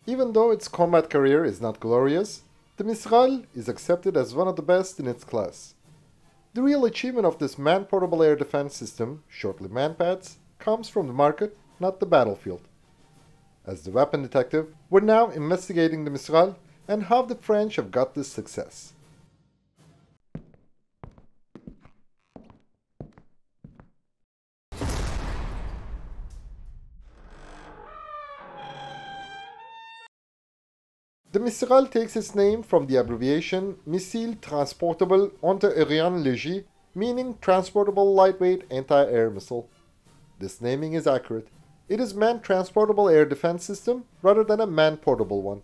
Even though its combat career is not glorious, the Mistral is accepted as one of the best in its class. The real achievement of this man-portable air defense system, shortly MANPADS, comes from the market, not the battlefield. As the weapon detective, we're now investigating the Mistral and how the French have got this success. The Mistral takes its name from the abbreviation Missile Transportable Anti-Aérien Léger, meaning Transportable Lightweight Anti-Air Missile. This naming is accurate. It is man-transportable air defense system rather than a man-portable one.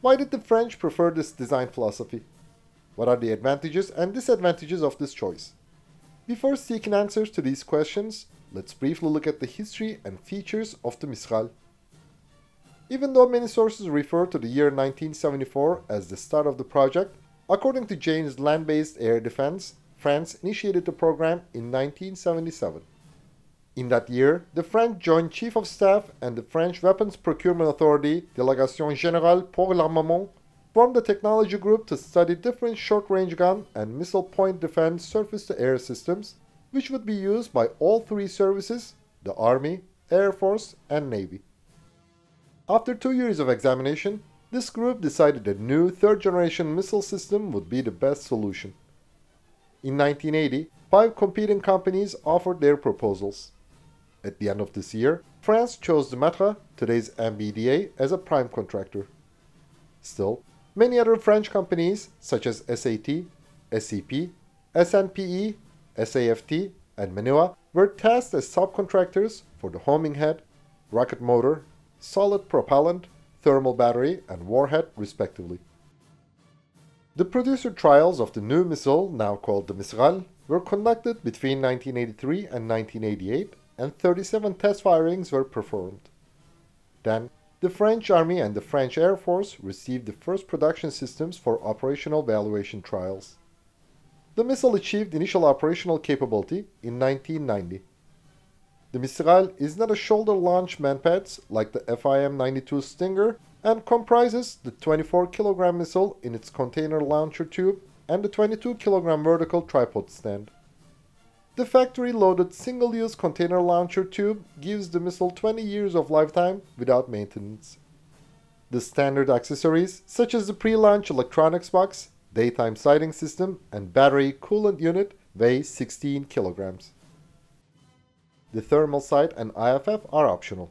Why did the French prefer this design philosophy? What are the advantages and disadvantages of this choice? Before seeking answers to these questions, let's briefly look at the history and features of the Mistral. Even though many sources refer to the year 1974 as the start of the project, according to Jane's Land-Based Air Defense, France initiated the program in 1977. In that year, the French Joint Chief of Staff and the French Weapons Procurement Authority, Délégation Générale pour l'Armement, formed a technology group to study different short-range gun and missile point defense surface-to-air systems, which would be used by all three services, the Army, Air Force, and Navy. After 2 years of examination, this group decided a new third-generation missile system would be the best solution. In 1980, 5 competing companies offered their proposals. At the end of this year, France chose the Matra, today's MBDA, as a prime contractor. Still, many other French companies, such as SAT, SCP, SNPE, SAFT, and Manua, were tasked as subcontractors for the homing head, rocket motor, solid propellant, thermal battery, and warhead, respectively. The producer trials of the new missile, now called the Mistral, were conducted between 1983 and 1988, and 37 test firings were performed. Then, the French Army and the French Air Force received the first production systems for operational evaluation trials. The missile achieved initial operational capability in 1990. The Mistral is not a shoulder-launched MANPADS like the FIM-92 Stinger and comprises the 24-kilogram missile in its container launcher tube and the 22-kilogram vertical tripod stand. The factory-loaded single-use container launcher tube gives the missile 20 years of lifetime without maintenance. The standard accessories, such as the pre-launch electronics box, daytime sighting system, and battery coolant unit, weigh 16 kilograms. The thermal sight and IFF are optional.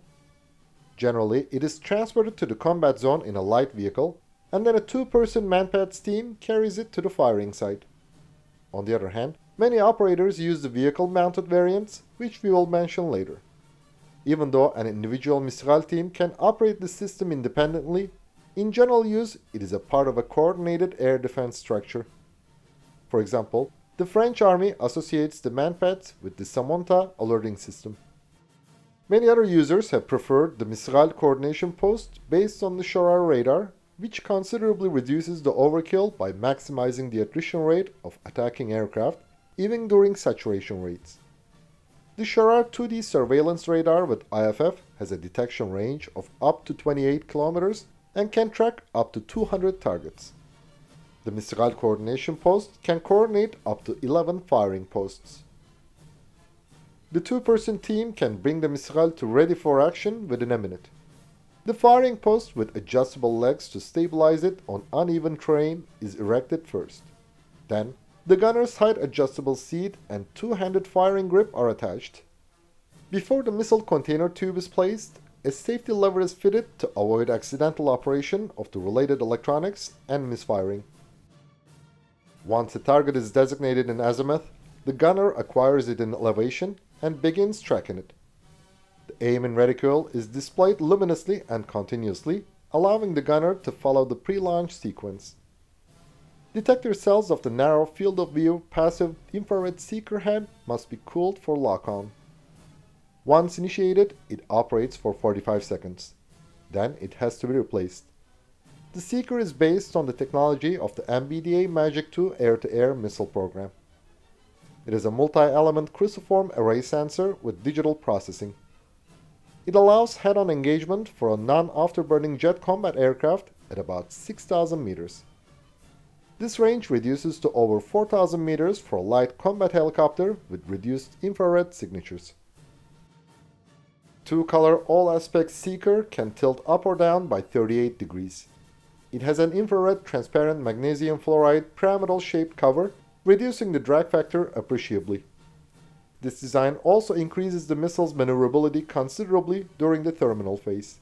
Generally, it is transported to the combat zone in a light vehicle, and then a 2-person MANPADS team carries it to the firing site. On the other hand, many operators use the vehicle-mounted variants, which we will mention later. Even though an individual Mistral team can operate the system independently, in general use it is a part of a coordinated air defense structure. For example, the French Army associates the MANPADS with the Samantha alerting system. Many other users have preferred the Mistral coordination post based on the Shorar radar, which considerably reduces the overkill by maximizing the attrition rate of attacking aircraft, even during saturation rates. The Shorar 2D surveillance radar with IFF has a detection range of up to 28 kilometers and can track up to 200 targets. The Mistral coordination post can coordinate up to 11 firing posts. The 2-person team can bring the Mistral to ready for action within a minute. The firing post with adjustable legs to stabilize it on uneven terrain is erected first. Then, the gunner's height adjustable seat and 2-handed firing grip are attached. Before the missile container tube is placed, a safety lever is fitted to avoid accidental operation of the related electronics and misfiring. Once a target is designated in azimuth, the gunner acquires it in elevation and begins tracking it. The aim in reticule is displayed luminously and continuously, allowing the gunner to follow the pre-launch sequence. Detector cells of the narrow field of view passive infrared seeker head must be cooled for lock-on. Once initiated, it operates for 45 seconds. Then it has to be replaced. The seeker is based on the technology of the MBDA Magic II air-to-air missile program. It is a multi-element cruciform array sensor with digital processing. It allows head-on engagement for a non-afterburning jet combat aircraft at about 6,000 meters. This range reduces to over 4,000 meters for a light combat helicopter with reduced infrared signatures. Two-color all-aspect seeker can tilt up or down by 38 degrees. It has an infrared transparent magnesium fluoride pyramidal-shaped cover, reducing the drag factor appreciably. This design also increases the missile's maneuverability considerably during the terminal phase.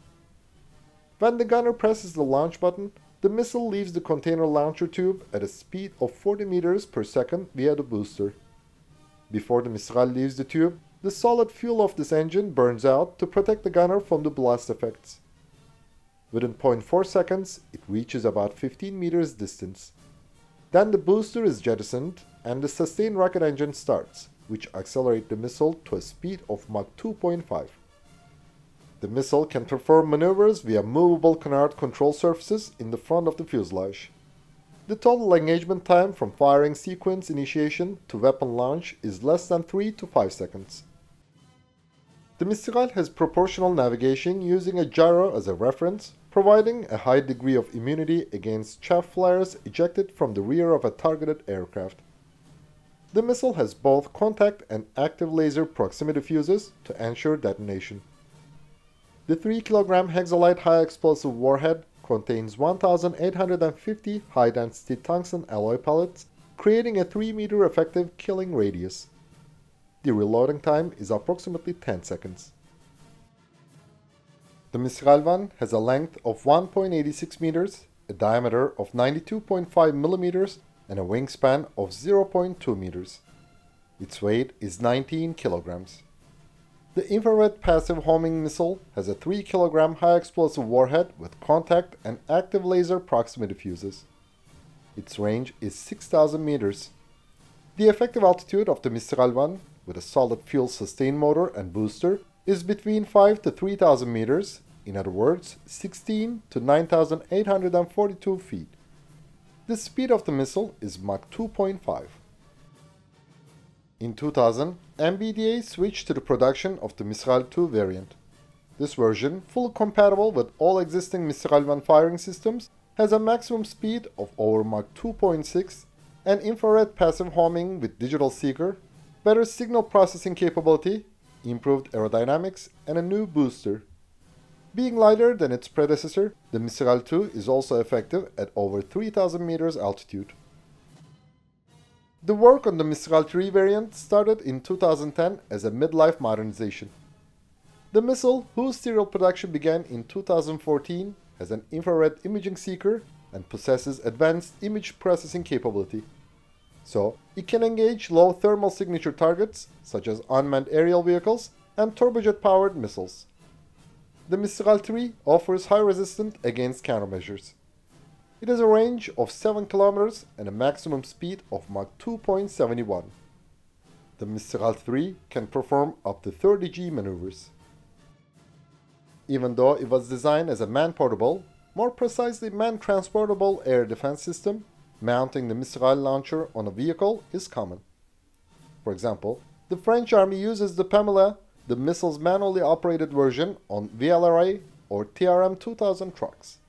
When the gunner presses the launch button, the missile leaves the container launcher tube at a speed of 40 meters per second via the booster. Before the Mistral leaves the tube, the solid fuel of this engine burns out to protect the gunner from the blast effects. Within 0.4 seconds, it reaches about 15 meters distance. Then the booster is jettisoned and the sustained rocket engine starts, which accelerates the missile to a speed of Mach 2.5. The missile can perform maneuvers via movable canard control surfaces in the front of the fuselage. The total engagement time from firing sequence initiation to weapon launch is less than 3 to 5 seconds. The Mistral has proportional navigation using a gyro as a reference, providing a high degree of immunity against chaff flares ejected from the rear of a targeted aircraft. The missile has both contact and active laser proximity fuses to ensure detonation. The 3 kg hexalite high-explosive warhead contains 1,850 high-density tungsten alloy pellets, creating a 3-meter effective killing radius. The reloading time is approximately 10 seconds. The Mistral 1 has a length of 1.86 meters, a diameter of 92.5 millimeters, and a wingspan of 0.2 meters. Its weight is 19 kilograms. The infrared passive homing missile has a 3 kg high-explosive warhead with contact and active laser proximity fuses. Its range is 6,000 meters. The effective altitude of the Mistral 1, with a solid fuel sustain motor and booster, is between 5 to 3,000 meters, in other words, 16 to 9,842 feet. The speed of the missile is Mach 2.5. In 2000, MBDA switched to the production of the Mistral 2 variant. This version, fully compatible with all existing Mistral 1 firing systems, has a maximum speed of over Mach 2.6, an infrared passive homing with digital seeker, better signal processing capability, improved aerodynamics, and a new booster. Being lighter than its predecessor, the Mistral 2 is also effective at over 3,000 meters altitude. The work on the Mistral 3 variant started in 2010 as a midlife modernization. The missile, whose serial production began in 2014, has an infrared imaging seeker and possesses advanced image processing capability. So, it can engage low thermal signature targets, such as unmanned aerial vehicles and turbojet-powered missiles. The Mistral 3 offers high resistance against countermeasures. It has a range of 7 km and a maximum speed of Mach 2.71. The Mistral 3 can perform up to 30 G maneuvers. Even though it was designed as a man-portable, more precisely man-transportable air defense system, mounting the Mistral launcher on a vehicle is common. For example, the French Army uses the PAMELA, the missile's manually operated version, on VLRA or TRM 2000 trucks.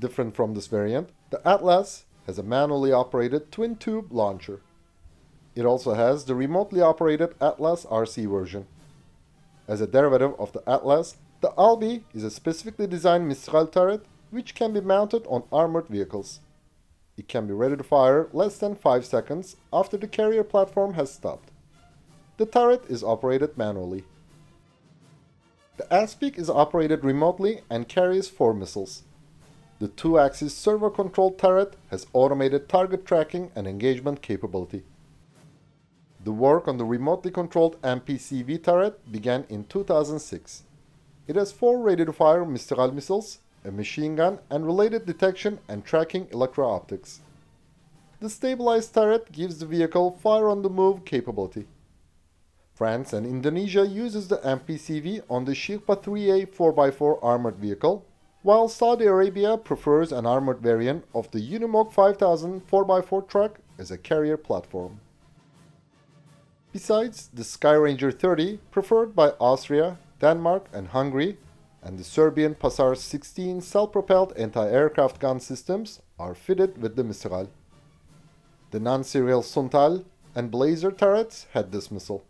Different from this variant, the Atlas has a manually operated twin-tube launcher. It also has the remotely operated Atlas-RC version. As a derivative of the Atlas, the ALBI is a specifically designed Mistral turret which can be mounted on armored vehicles. It can be ready to fire less than 5 seconds after the carrier platform has stopped. The turret is operated manually. The ASPIC is operated remotely and carries 4 missiles. The 2-axis servo-controlled turret has automated target tracking and engagement capability. The work on the remotely controlled MPCV turret began in 2006. It has 4 ready-to-fire Mistral missiles, a machine gun, and related detection and tracking electro-optics. The stabilized turret gives the vehicle fire-on-the-move capability. France and Indonesia uses the MPCV on the Shirpa 3A 4x4 armored vehicle, while Saudi Arabia prefers an armored variant of the Unimog 5000 4x4 truck as a carrier platform. Besides the Skyranger 30, preferred by Austria, Denmark, and Hungary, and the Serbian Pasar-16 self-propelled anti-aircraft gun systems are fitted with the Mistral. The non-serial SANTAL and Blazer turrets had this missile.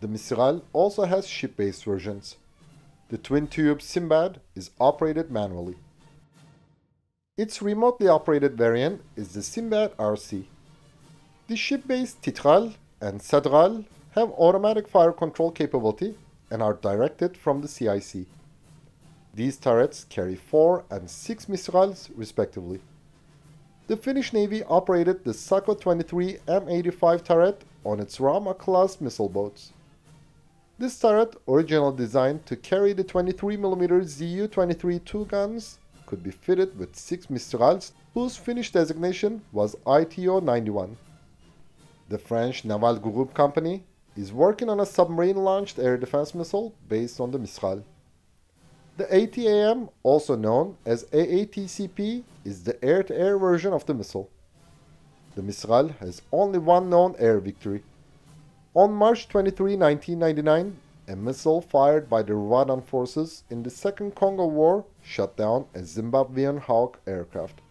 The Mistral also has ship-based versions. The twin-tube SIMBAD is operated manually. Its remotely operated variant is the SIMBAD-RC. The ship-based TETRAL and SADRAL have automatic fire control capability and are directed from the CIC. These turrets carry 4 and 6 Mistrals respectively. The Finnish Navy operated the SAKO 23 M85 turret on its Rauma-class missile boats. This turret, originally designed to carry the 23mm Zu-23 two guns, could be fitted with 6 Mistrals, whose Finnish designation was ITO-91. The French Naval Group Company is working on a submarine-launched air defense missile based on the Mistral. The ATAM, also known as AATCP, is the air-to-air version of the missile. The Mistral has only one known air victory. On March 23, 1999, a missile fired by the Rwandan forces in the Second Congo War shot down a Zimbabwean Hawk aircraft.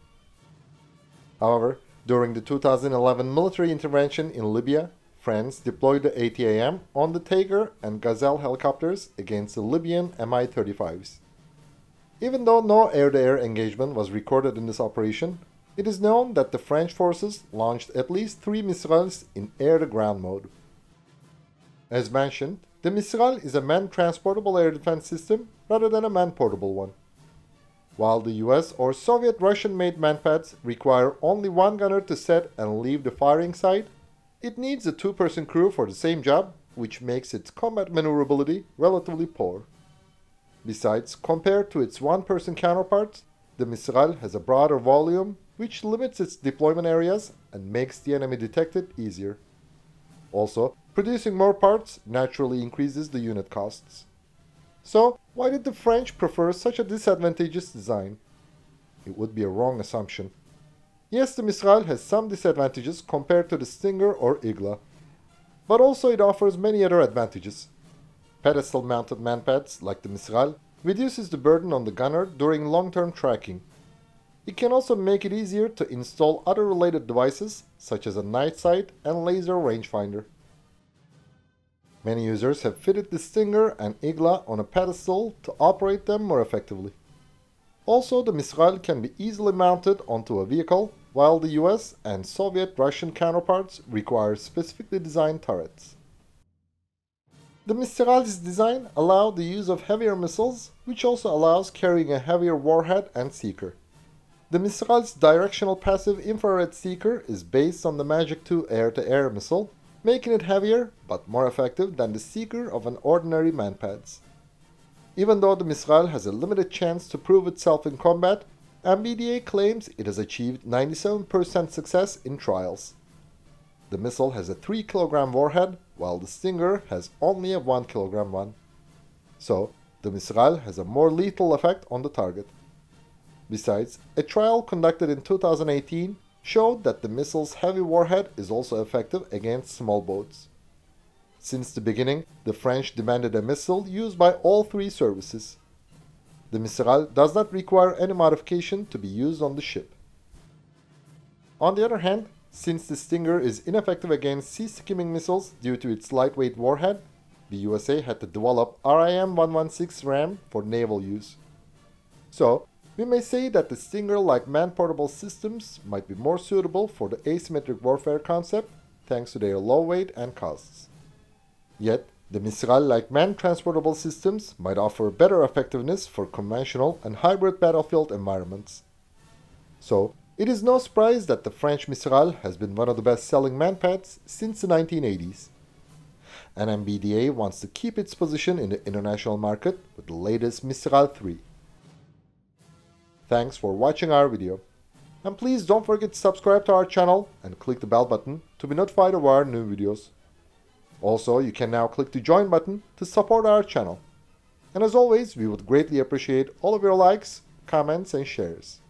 However, during the 2011 military intervention in Libya, France deployed the ATAM on the Tiger and Gazelle helicopters against the Libyan Mi-35s. Even though no air-to-air engagement was recorded in this operation, it is known that the French forces launched at least 3 Mistrals in air-to-ground mode. As mentioned, the Mistral is a man-transportable air defense system rather than a man-portable one. While the US or Soviet Russian-made MANPADS require only one gunner to set and leave the firing site, it needs a 2-person crew for the same job, which makes its combat maneuverability relatively poor. Besides, compared to its 1-person counterparts, the Mistral has a broader volume, which limits its deployment areas and makes the enemy detected easier. Also, producing more parts naturally increases the unit costs. So, why did the French prefer such a disadvantageous design? It would be a wrong assumption. Yes, the Mistral has some disadvantages compared to the Stinger or Igla, but also it offers many other advantages. Pedestal-mounted MANPADS, like the Mistral, reduces the burden on the gunner during long-term tracking. It can also make it easier to install other related devices, such as a night sight and laser rangefinder. Many users have fitted the Stinger and Igla on a pedestal to operate them more effectively. Also, the Mistral can be easily mounted onto a vehicle, while the US and Soviet-Russian counterparts require specifically designed turrets. The Mistral's design allows the use of heavier missiles, which also allows carrying a heavier warhead and seeker. The Mistral's directional passive infrared seeker is based on the Magic 2 air-to-air missile, making it heavier but more effective than the seeker of an ordinary MANPADS. Even though the Mistral has a limited chance to prove itself in combat, MBDA claims it has achieved 97% success in trials. The missile has a 3 kg warhead, while the Stinger has only a 1 kg one. So, the Mistral has a more lethal effect on the target. Besides, a trial conducted in 2018 showed that the missile's heavy warhead is also effective against small boats. Since the beginning, the French demanded a missile used by all 3 services. The Mistral does not require any modification to be used on the ship. On the other hand, since the Stinger is ineffective against sea-skimming missiles due to its lightweight warhead, the USA had to develop RIM-116 RAM for naval use. So, we may say that the Stinger-like man-portable systems might be more suitable for the asymmetric warfare concept thanks to their low weight and costs. Yet, the Mistral-like man-transportable systems might offer better effectiveness for conventional and hybrid battlefield environments. So, it is no surprise that the French Mistral has been one of the best-selling MANPADS since the 1980s. And MBDA wants to keep its position in the international market with the latest Mistral 3. Thanks for watching our video. And please don't forget to subscribe to our channel and click the bell button to be notified of our new videos. Also, you can now click the join button to support our channel. And as always, we would greatly appreciate all of your likes, comments, and shares.